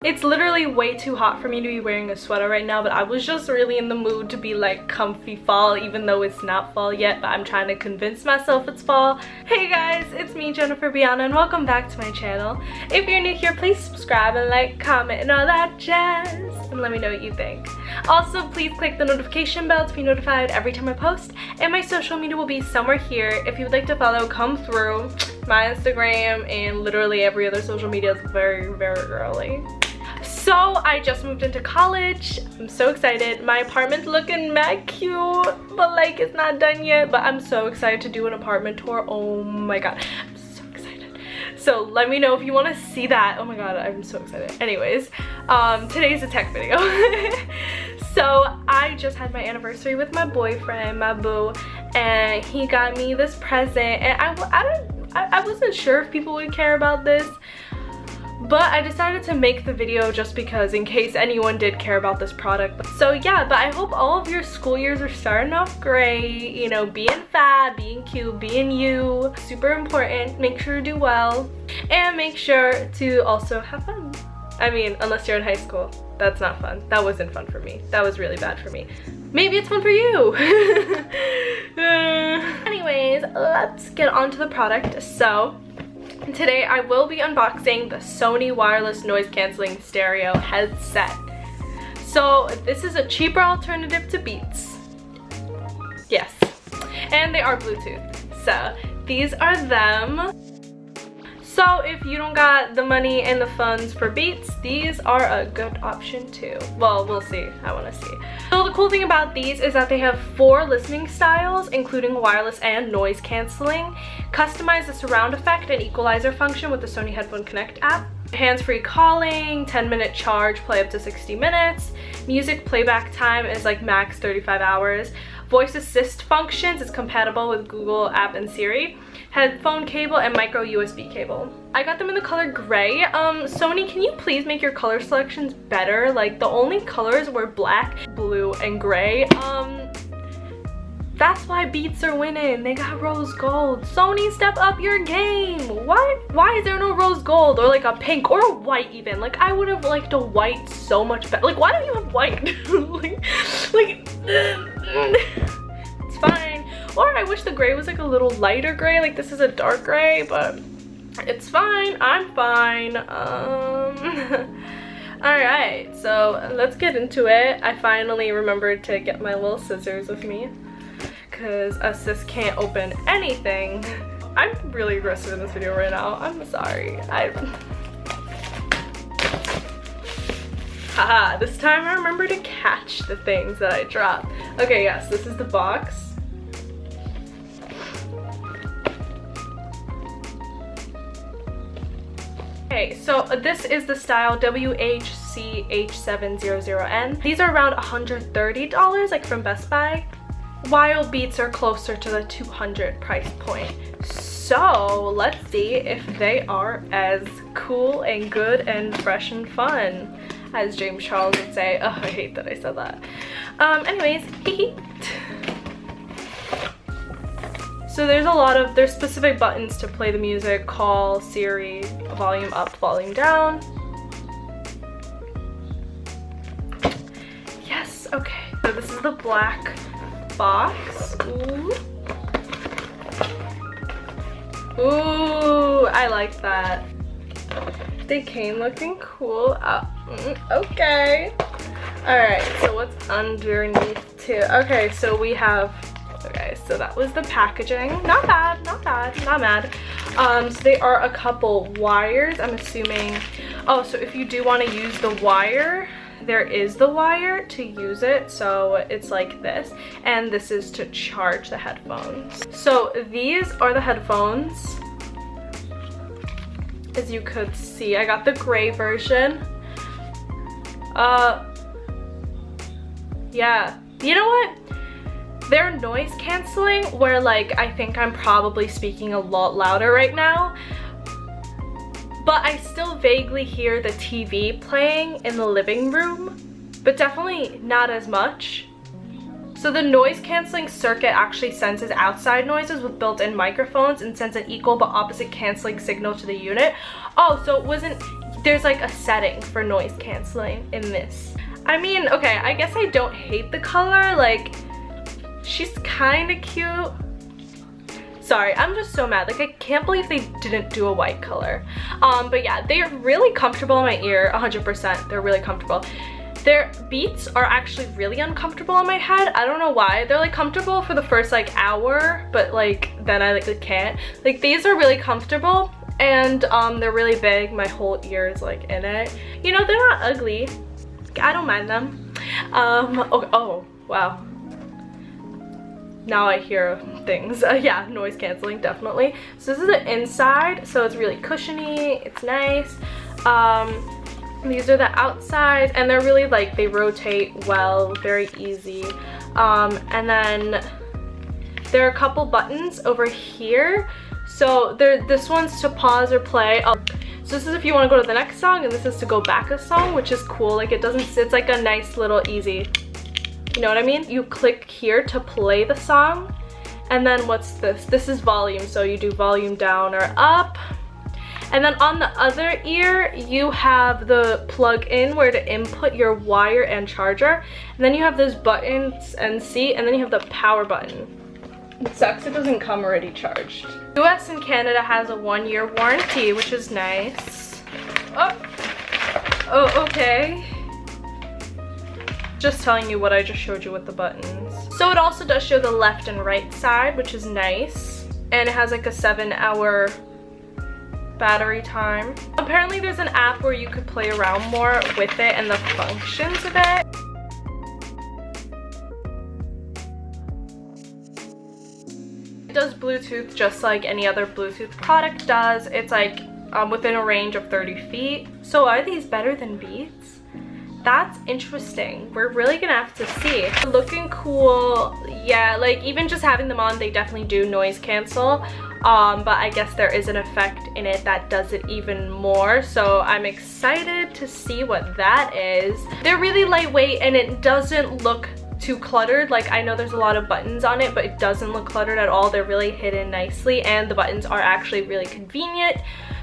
It's literally way too hot for me to be wearing a sweater right now, but I was just really in the mood to be like comfy fall, even though it's not fall yet, but I'm trying to convince myself it's fall. Hey guys, it's me, Jennifer-Biana, and welcome back to my channel. If you're new here, please subscribe and like, comment, and all that jazz, and let me know what you think. Also, please click the notification bell to be notified every time I post, and my social media will be somewhere here. If you would like to follow, come through. My Instagram and literally every other social media is very, very girly. So I just moved into college. I'm so excited. My apartment's looking mad cute, but like it's not done yet, but I'm so excited to do an apartment tour. Oh my god, I'm so excited. So let me know if you want to see that. Oh my god, I'm so excited. Anyways, today's a tech video. So I just had my anniversary with my boyfriend, my boo, and he got me this present, and I wasn't sure if people would care about this, but I decided to make the video just because, in case anyone did care about this product. So yeah, but I hope all of your school years are starting off great. You know, being fat, being cute, being you, super important. Make sure to do well, and make sure to also have fun. I mean, unless you're in high school, that's not fun. That wasn't fun for me. That was really bad for me. Maybe it's fun for you. Anyways, let's get on to the product. So today I will be unboxing the Sony wireless noise cancelling stereo headset. So this is a cheaper alternative to Beats. Yes, and they are Bluetooth. So these are them. So if you don't got the money and the funds for Beats, these are a good option too. Well, we'll see. I want to see. So the cool thing about these is that they have 4 listening styles, including wireless and noise cancelling. Customize the surround effect and equalizer function with the Sony Headphone Connect app. Hands-free calling, 10-minute charge, play up to 60 minutes. Music playback time is like max 35 hours. Voice assist functions is compatible with Google app and Siri. Headphone cable and micro USB cable. I got them in the color gray. Sony, can you please make your color selections better? Like, the only colors were black, blue, and gray. That's why Beats are winning. They got rose gold. Sony, step up your game. Why is there no rose gold or like a pink or a white even? Like, I would have liked a white so much better. Like, why don't you have white? It's fine. Or I wish the gray was like a little lighter gray. Like, this is a dark gray, but it's fine. I'm fine. Alright, so let's get into it. I finally remembered to get my little scissors with me, because a sis can't open anything. I'm really aggressive in this video right now. I'm sorry. Haha, this time I remember to catch the things that I drop. Okay, yes, this is the box. Okay, so this is the style CH700N. These are around $130, like from Best Buy, while Beats are closer to the $200 price point. So let's see if they are as cool and good and fresh and fun as James Charles would say. Oh, I hate that I said that. Anyways, so there's specific buttons to play the music, call, Siri, volume up, volume down. Yes, okay. So this is the black box. Ooh. Ooh, I like that. They came looking cool. Okay. Alright, so what's underneath too? Okay, so we have, okay, so that was the packaging. Not bad, not bad, not mad. So they are a couple wires, I'm assuming. Oh, so if you do want to use the wire, there is the wire to use it. So it's like this, and this is to charge the headphones. So these are the headphones. As you could see, I got the gray version. Yeah, you know what? They're noise canceling, where like I think I'm probably speaking a lot louder right now, but I still vaguely hear the TV playing in the living room, but definitely not as much. So the noise canceling circuit actually senses outside noises with built-in microphones and sends an equal but opposite canceling signal to the unit. Oh, so it wasn't, there's like a setting for noise canceling in this. I mean, okay, I guess I don't hate the color. Like, she's kind of cute. Sorry, I'm just so mad. Like, I can't believe they didn't do a white color. But yeah, they're really comfortable in my ear, 100%. They're really comfortable. Their beats are actually really uncomfortable on my head. I don't know why. They're like comfortable for the first like hour, but like then I like can't. Like, these are really comfortable, and they're really big. My whole ear is like in it. You know, they're not ugly. I don't mind them. Oh wow. Now I hear things. Yeah, noise canceling, definitely. So this is the inside, so it's really cushiony, it's nice. These are the outsides, and they're really like, they rotate well, very easy. And then there are a couple buttons over here. So this one's to pause or play. So this is if you want to go to the next song, and this is to go back a song, which is cool. Like, it's like a nice little easy. You know what I mean? You click here to play the song, and then what's this? This is volume, so you do volume down or up. And then on the other ear, you have the plug-in where to input your wire and charger. And then you have those buttons and C, and then you have the power button. It sucks it doesn't come already charged. US and Canada has a 1-year warranty, which is nice. Oh, okay. Just telling you what I just showed you with the buttons. So it also does show the left and right side, which is nice. And it has like a 7-hour battery time. Apparently there's an app where you could play around more with it and the functions of it. It does Bluetooth just like any other Bluetooth product does. It's like within a range of 30 feet. So are these better than Beats? That's interesting. We're really gonna have to see. Looking cool. Yeah, like even just having them on, they definitely do noise cancel. But I guess there is an effect in it that does it even more. So I'm excited to see what that is. They're really lightweight, and it doesn't look too cluttered. Like, I know there's a lot of buttons on it, but it doesn't look cluttered at all. They're really hidden nicely, and the buttons are actually really convenient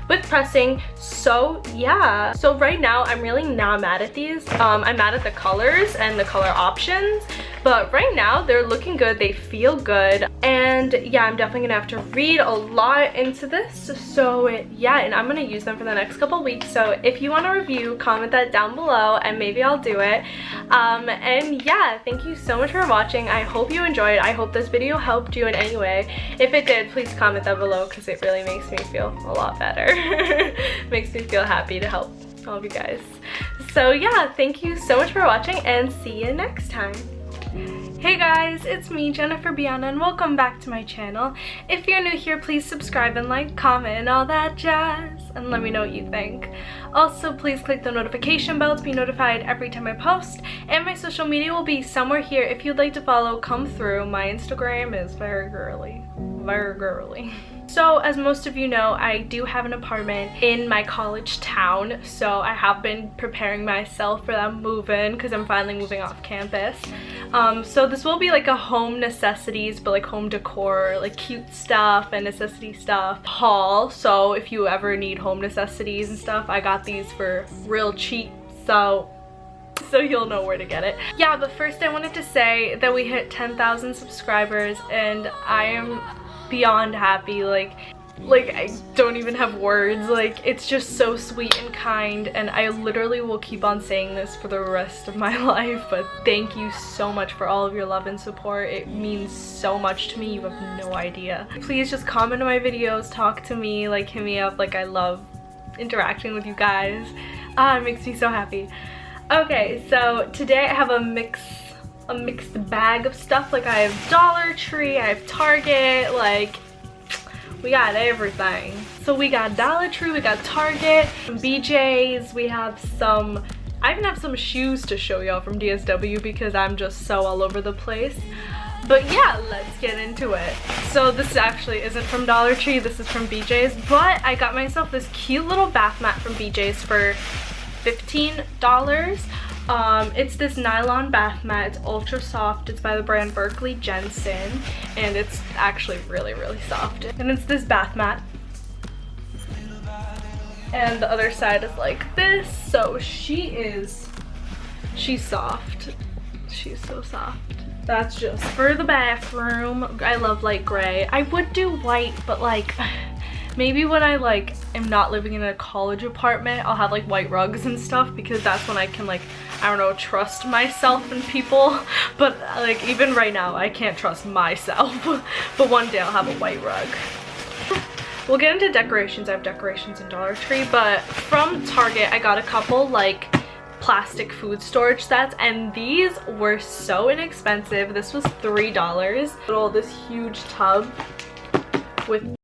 with pressing. So yeah, so right now I'm really not mad at these. I'm mad at the colors and the color options, but right now they're looking good, they feel good, and yeah, I'm definitely gonna have to read a lot into this. So yeah, and I'm gonna use them for the next couple weeks. So if you want a review, comment that down below and maybe I'll do it. And yeah, thank you so much for watching. I hope you enjoyed. I hope this video helped you in any way. If it did, please comment that below, because it really makes me feel a lot better. Makes me feel happy to help all of you guys. So yeah, thank you so much for watching, and see you next time. Hey guys, it's me, Jennifer-Biana, and welcome back to my channel. If you're new here, please subscribe and like, comment, and all that jazz, and let me know what you think. Also, please click the notification bell to be notified every time I post, and my social media will be somewhere here. If you'd like to follow, come through. My Instagram is very girly. Very girly. So as most of you know, I do have an apartment in my college town, so I have been preparing myself for that move-in because I'm finally moving off campus. So this will be like a home necessities, but like home decor, like cute stuff and necessity stuff haul. So if you ever need home necessities and stuff, I got these for real cheap, so you'll know where to get it. Yeah, but first I wanted to say that we hit 10,000 subscribers, and I am beyond happy. Like I don't even have words. Like, it's just so sweet and kind, and I literally will keep on saying this for the rest of my life, but thank you so much for all of your love and support. It means so much to me, you have no idea. Please just comment on my videos, talk to me, like hit me up. Like, I love interacting with you guys. It makes me so happy. Okay, so today I have a mixed bag of stuff. Like, I have Dollar Tree, I have Target, like we got everything. So we got Dollar Tree, we got Target, BJ's, we have some, I even have some shoes to show y'all from DSW because I'm just so all over the place. But yeah, let's get into it. So this actually isn't from Dollar Tree, this is from BJ's, but I got myself this cute little bath mat from BJ's for $15. It's this nylon bath mat. It's ultra soft. It's by the brand Berkeley Jensen, and it's actually really soft. And it's this bath mat, And the other side is like this. So she's soft. She's so soft. That's just for the bathroom. I love light gray. I would do white, but like maybe when I like am not living in a college apartment, I'll have like white rugs and stuff, because that's when I can like, I don't know, trust myself and people. But like even right now I can't trust myself. But one day I'll have a white rug. We'll get into decorations. I have decorations in Dollar Tree, but from Target I got a couple like plastic food storage sets, and these were so inexpensive. This was $3. This huge tub with